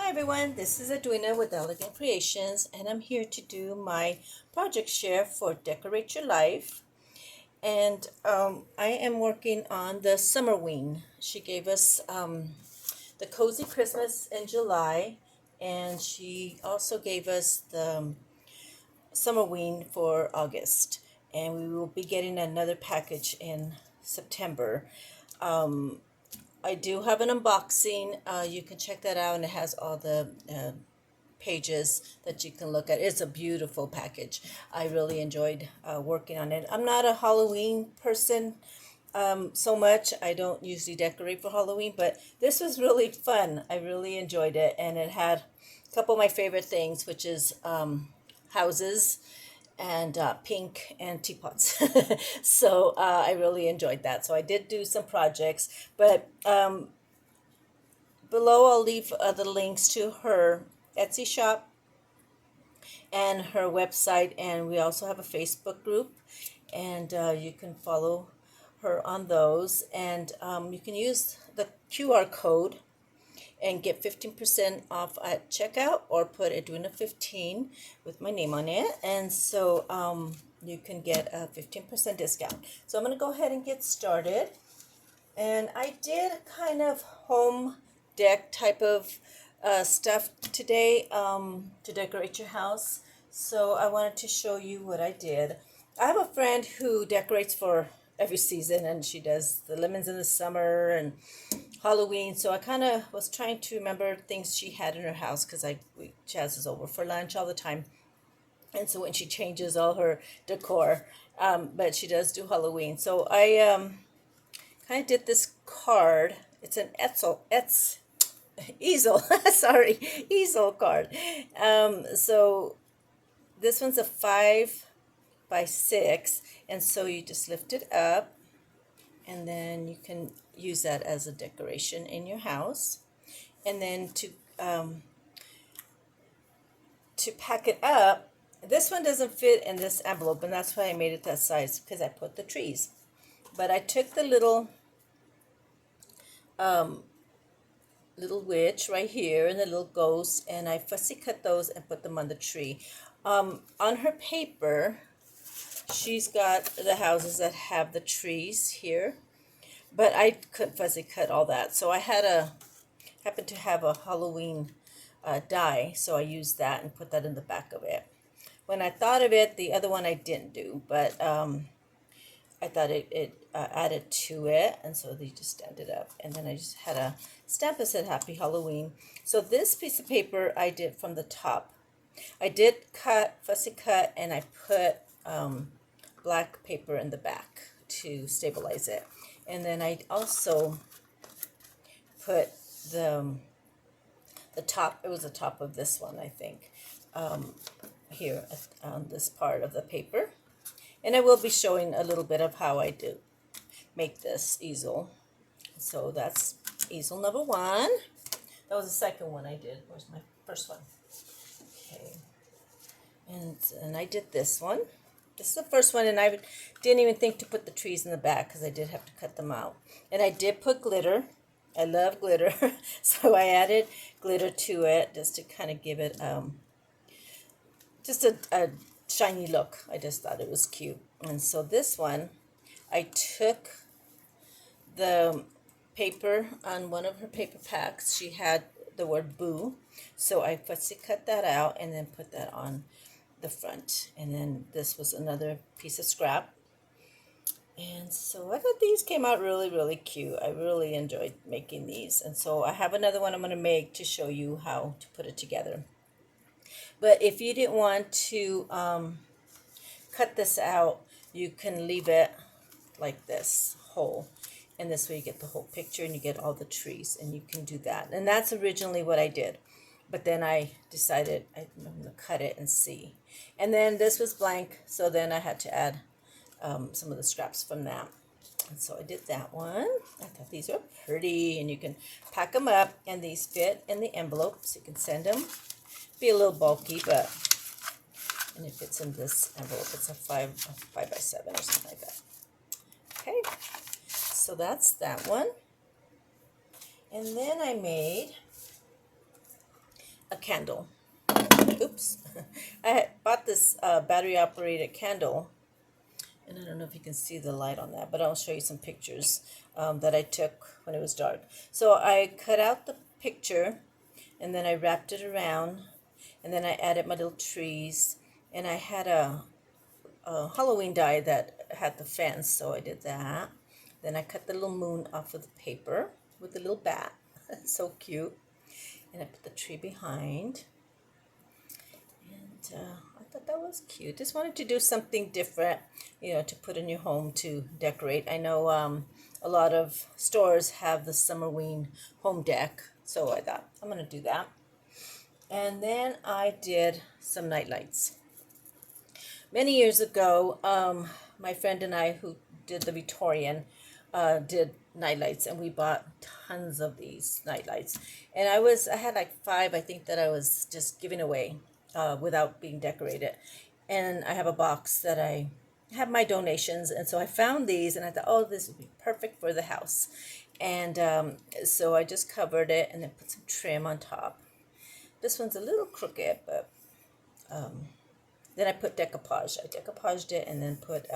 Hi everyone, this is Edwina with Elegant Creations, and I'm here to do my project share for Decorate Your Life. And I am working on the summerween. She gave us the Cozy Christmas in July, and she also gave us the summerween for August. And we will be getting another package in September. I do have an unboxing. You can check that out, and it has all the pages that you can look at. It's a beautiful package. I really enjoyed working on it. I'm not a Halloween person so much. I don't usually decorate for Halloween, but this was really fun. I really enjoyed it, and it had a couple of my favorite things, which is houses and pink and teapots. So I really enjoyed that. So I did do some projects, but below I'll leave the links to her Etsy shop and her website, and we also have a Facebook group, and you can follow her on those, and you can use the QR code and get 15% off at checkout, or put Edwina 15 with my name on it, and so you can get a 15% discount. So I'm going to go ahead and get started. And I did kind of home deck type of stuff today to decorate your house. So I wanted to show you what I did. I have a friend who decorates for every season, and she does the lemons in the summer and Halloween. So I kind of was trying to remember things she had in her house, because she has us over for lunch all the time. And so when she changes all her decor, but she does do Halloween. So I kind of did this card. It's an easel, sorry, easel card. So this one's a 5 by 6, and so you just lift it up, and then you can use that as a decoration in your house. And then to pack it up, this one doesn't fit in this envelope, and that's why I made it that size, because I put the trees. But I took the little witch right here and the little ghost, and I fussy cut those and put them on the tree. On her paper, she's got the houses that have the trees here, but I couldn't fussy cut all that, so I happened to have a Halloween die, so I used that and put that in the back of it. When I thought of it, the other one I didn't do, but I thought it added to it, and so they just stand it up. And then I just had a stamp that said Happy Halloween. So this piece of paper I did from the top. I did fussy cut, and I put black paper in the back to stabilize it. And then I also put the top, it was the top of this one, I think, here on this part of the paper. And I will be showing a little bit of how I do make this easel. So that's easel number 1. That was the second one I did. Where's my first one? Okay. And I did this one. This is the first one, and I didn't even think to put the trees in the back, because I did have to cut them out. And I did put glitter. I love glitter. So I added glitter to it just to kind of give it just a shiny look. I just thought it was cute. And so this one, I took the paper on one of her paper packs. She had the word boo, so I fussy cut that out and then put that on the front. And then this was another piece of scrap. And so I thought these came out really, really cute. I really enjoyed making these. And so I have another one I'm going to make to show you how to put it together. But if you didn't want to cut this out, you can leave it like this, whole. And this way you get the whole picture, and you get all the trees, and you can do that. And that's originally what I did. But then I decided I'm going to cut it and see. And then this was blank, so then I had to add some of the scraps from that. And so I did that one. I thought these were pretty, and you can pack them up, and these fit in the envelope, so you can send them. Be a little bulky, but and it fits in this envelope. It's a 5 by 7 or something like that. Okay, so that's that one. And then I made a candle. Oops. I had bought this battery operated candle, and I don't know if you can see the light on that, but I'll show you some pictures that I took when it was dark. So I cut out the picture, and then I wrapped it around, and then I added my little trees, and I had a Halloween die that had the fence, so I did that. Then I cut the little moon off of the paper with the little bat. So cute. And I put the tree behind. And I thought that was cute. Just wanted to do something different, you know, to put in your home to decorate. I know a lot of stores have the summerween home deck, so I thought I'm going to do that. And then I did some night lights. Many years ago, my friend and I, who did the Victorian, did nightlights, and we bought tons of these nightlights. And I had like 5, I think, that I was just giving away without being decorated. And I have a box that I have my donations, and so I found these, and I thought, oh, this would be perfect for the house. And so I just covered it and then put some trim on top. This one's a little crooked, but then I put decoupage. I decoupaged it and then put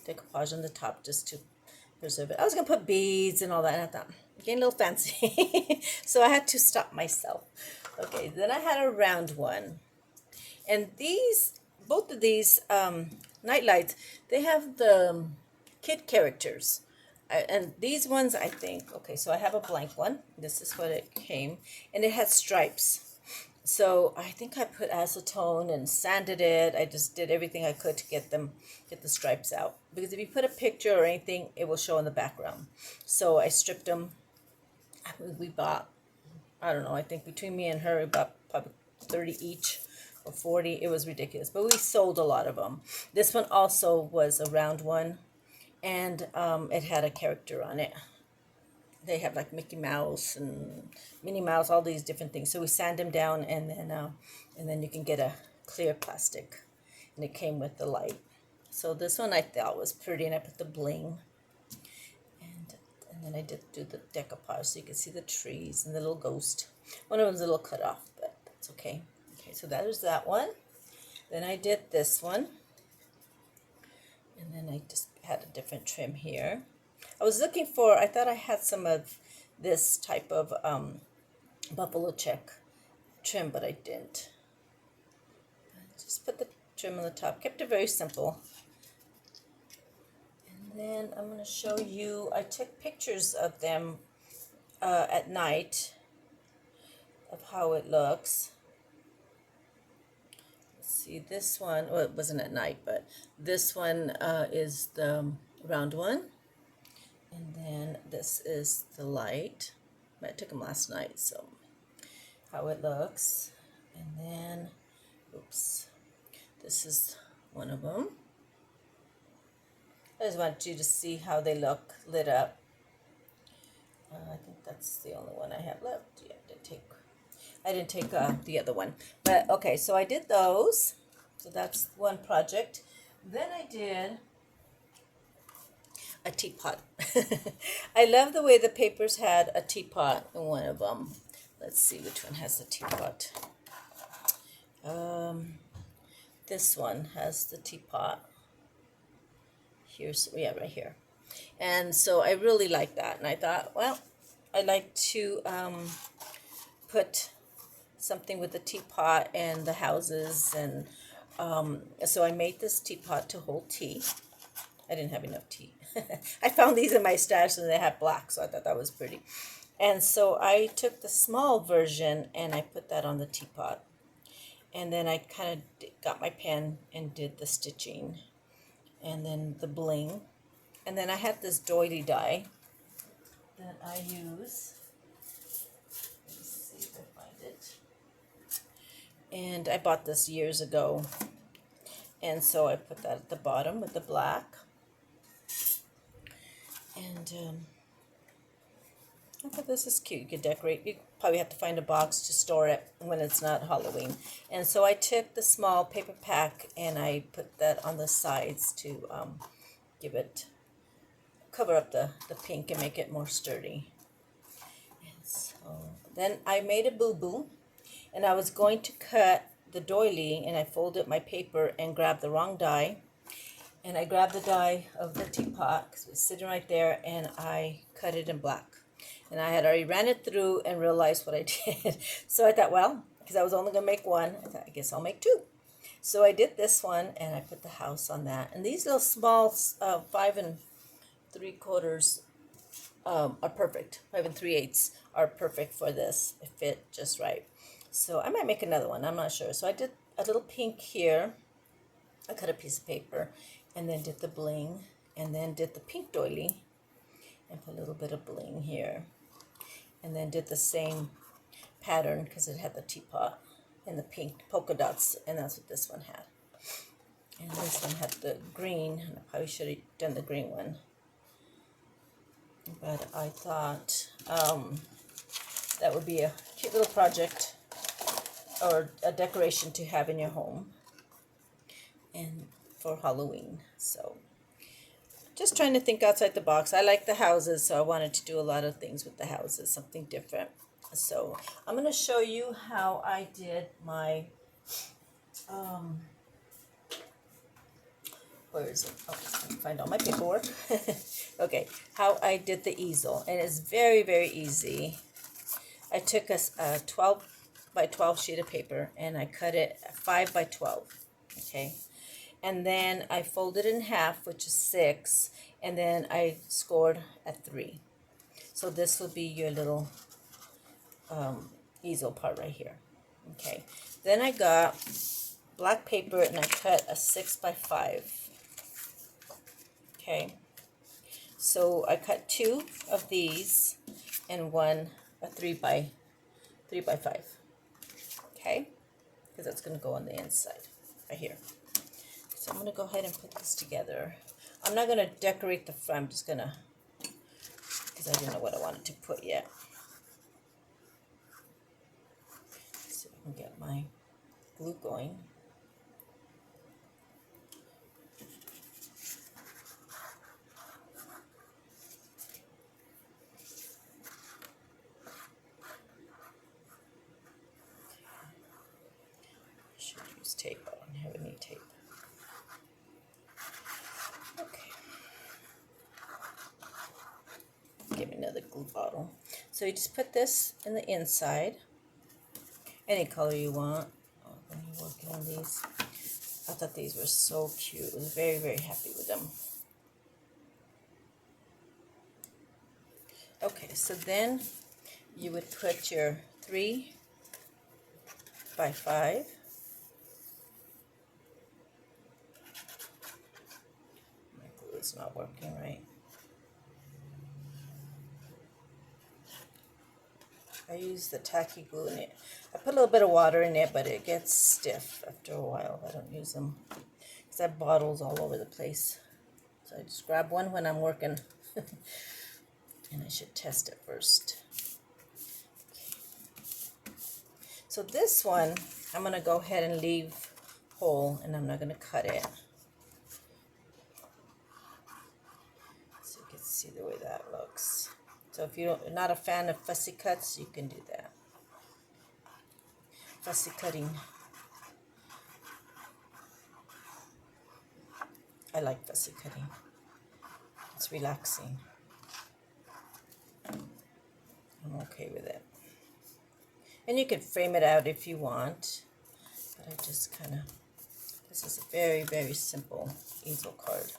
decoupage on the top just to preserve it. I was going to put beads and all that, and I thought, getting a little fancy. So I had to stop myself. Okay, then I had a round one. And both of these night lights, they have the kid characters. And these ones, I think, okay, so I have a blank one. This is what it came. And it had stripes. So I think I put acetone and sanded it. I just did everything I could to get the stripes out. Because if you put a picture or anything, it will show in the background. So I stripped them. We bought, I don't know, I think between me and her, we bought probably 30 each or 40. It was ridiculous. But we sold a lot of them. This one also was a round one. And it had a character on it. They have like Mickey Mouse and Minnie Mouse, all these different things. So we sand them down, and then you can get a clear plastic, and it came with the light. So this one I thought was pretty, and I put the bling, and then I did do the decoupage, so you can see the trees and the little ghost. One of them's a little cut off, but that's okay. Okay, so that was that one. Then I did this one, and then I just had a different trim here. I thought I had some of this type of buffalo check trim, but I didn't. I just put the trim on the top, kept it very simple. And then I'm going to show you, I took pictures of them at night of how it looks. Let's see, this one, well, it wasn't at night, but this one is the round one. And then this is the light. I took them last night, so how it looks. And then, oops, this is one of them. I just wanted you to see how they look lit up. I think that's the only one I have left. Yeah, I didn't take the other one. But okay, so I did those. So that's one project. Then I did a teapot. I love the way the papers had a teapot in one of them. Let's see which one has the teapot. This one has the teapot. Here's, yeah, right here. And so I really like that. And I thought, well, I'd like to put something with the teapot and the houses. And so I made this teapot to hold tea. I didn't have enough tea. I found these in my stash and they had black, so I thought that was pretty. And so I took the small version and I put that on the teapot. And then I kind of got my pen and did the stitching. And then the bling. And then I had this doily die that I use. Let me see if I find it. And I bought this years ago. And so I put that at the bottom with the black. And I thought this is cute. You could decorate. You probably have to find a box to store it when it's not Halloween. And so I took the small paper pack and I put that on the sides to cover up the pink and make it more sturdy. And so then I made a boo-boo. and I was going to cut the doily, and I folded my paper and grabbed the wrong die. And I grabbed the die of the teapot because it was sitting right there, and I cut it in black. And I had already ran it through and realized what I did. So I thought, well, because I was only going to make one, I thought, I guess I'll make two. So I did this one, and I put the house on that. And these little small 5 3/4 are perfect. 5 3/8 are perfect for this. It fit just right. So I might make another one. I'm not sure. So I did a little pink here. I cut a piece of paper and then did the bling, and then did the pink doily and put a little bit of bling here, and then did the same pattern because it had the teapot and the pink polka dots, and that's what this one had. And this one had the green, and I probably should have done the green one, but I thought that would be a cute little project or a decoration to have in your home and for Halloween. So just trying to think outside the box. I like the houses, so I wanted to do a lot of things with the houses, something different. So I'm going to show you how I did my, where is it? Oh, I can find all my paperwork. Okay, how I did the easel. And it's very, very easy. I took a 12 by 12 sheet of paper, and I cut it 5 by 12. Okay. And then I folded in half, which is 6, and then I scored at 3. So this will be your little easel part right here. Okay. Then I got black paper, and I cut a 6 by 5. Okay. So I cut 2 of these and one a 3 by 5. Okay. Because that's going to go on the inside right here. So I'm going to go ahead and put this together. I'm not going to decorate the front. I'm just going to, because I didn't know what I wanted to put yet. Let's see if I can get my glue going. I should use tape. I don't have any tape. Okay. Give me another glue bottle. So you just put this in the inside, any color you want. When you're working on these, I thought these were so cute. I was very, very happy with them. Okay, so then you would put your 3 by 5. My glue is not working right. I use the tacky glue in it. I put a little bit of water in it, but it gets stiff after a while. I don't use them because I have bottles all over the place. So I just grab one when I'm working. And I should test it first. Okay. So this one, I'm going to go ahead and leave whole, and I'm not going to cut it. So you can see the way that looks. So if you're not a fan of fussy cuts, you can do that. Fussy cutting. I like fussy cutting. It's relaxing. I'm okay with it. And you can frame it out if you want. But I just kind of, this is a very, very simple easel card.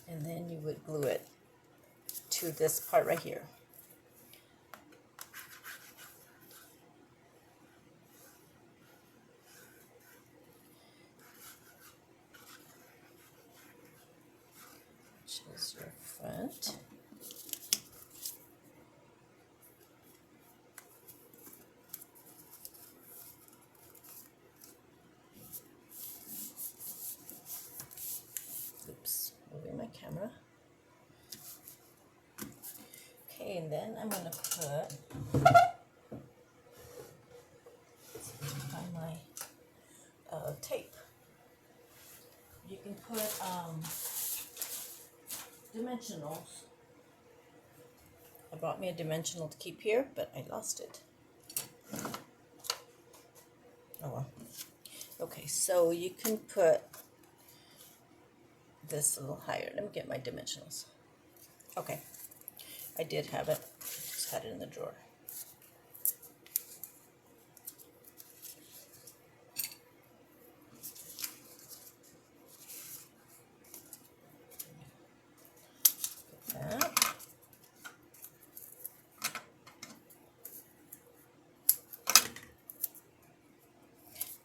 And then you would glue it to this part right here. Which is your front. Oops, moving my camera. Okay, and then I'm going to put, find my tape. You can put dimensionals. I brought me a dimensional to keep here, but I lost it. Oh well. Okay, so you can put this a little higher. Let me get my dimensionals. Okay, I did have it. Just had it in the drawer. That.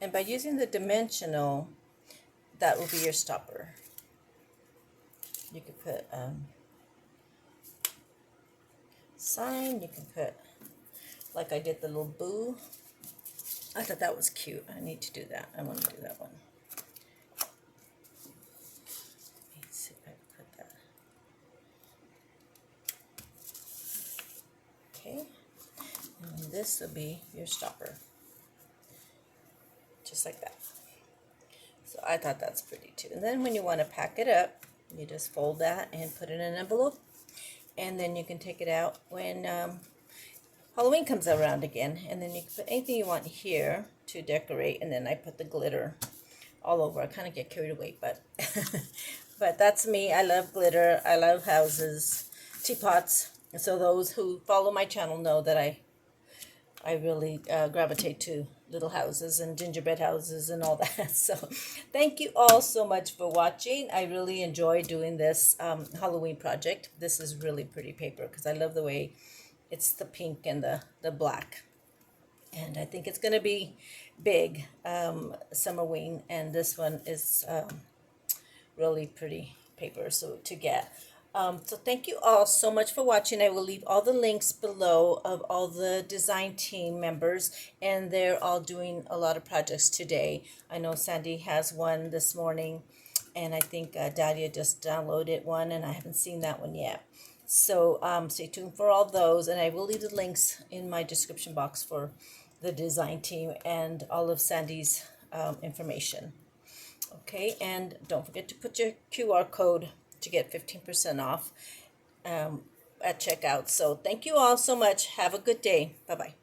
And by using the dimensional, that will be your stopper. You could put sign, you can put, like I did the little boo. I thought that was cute. I need to do that. I want to do that one. Let's see if I can put that. Okay. And this will be your stopper. Just like that. So I thought that's pretty too. And then when you want to pack it up, you just fold that and put it in an envelope. And then you can take it out when Halloween comes around again. And then you can put anything you want here to decorate. And then I put the glitter all over. I kind of get carried away, but but that's me. I love glitter. I love houses, teapots. So those who follow my channel know that I really gravitate to little houses and gingerbread houses and all that. So thank you all so much for watching. I really enjoy doing this Halloween project. This is really pretty paper because I love the way it's the pink and the black. And I think it's going to be big, summerween. And this one is really pretty paper so to get. So thank you all so much for watching. I will leave all the links below of all the design team members, and they're all doing a lot of projects today. I know Sandy has one this morning, and I think Dalia just downloaded one, and I haven't seen that one yet. So stay tuned for all those, and I will leave the links in my description box for the design team and all of Sandy's information. Okay, and don't forget to put your QR code to get 15% off at checkout. So thank you all so much. Have a good day. Bye-bye.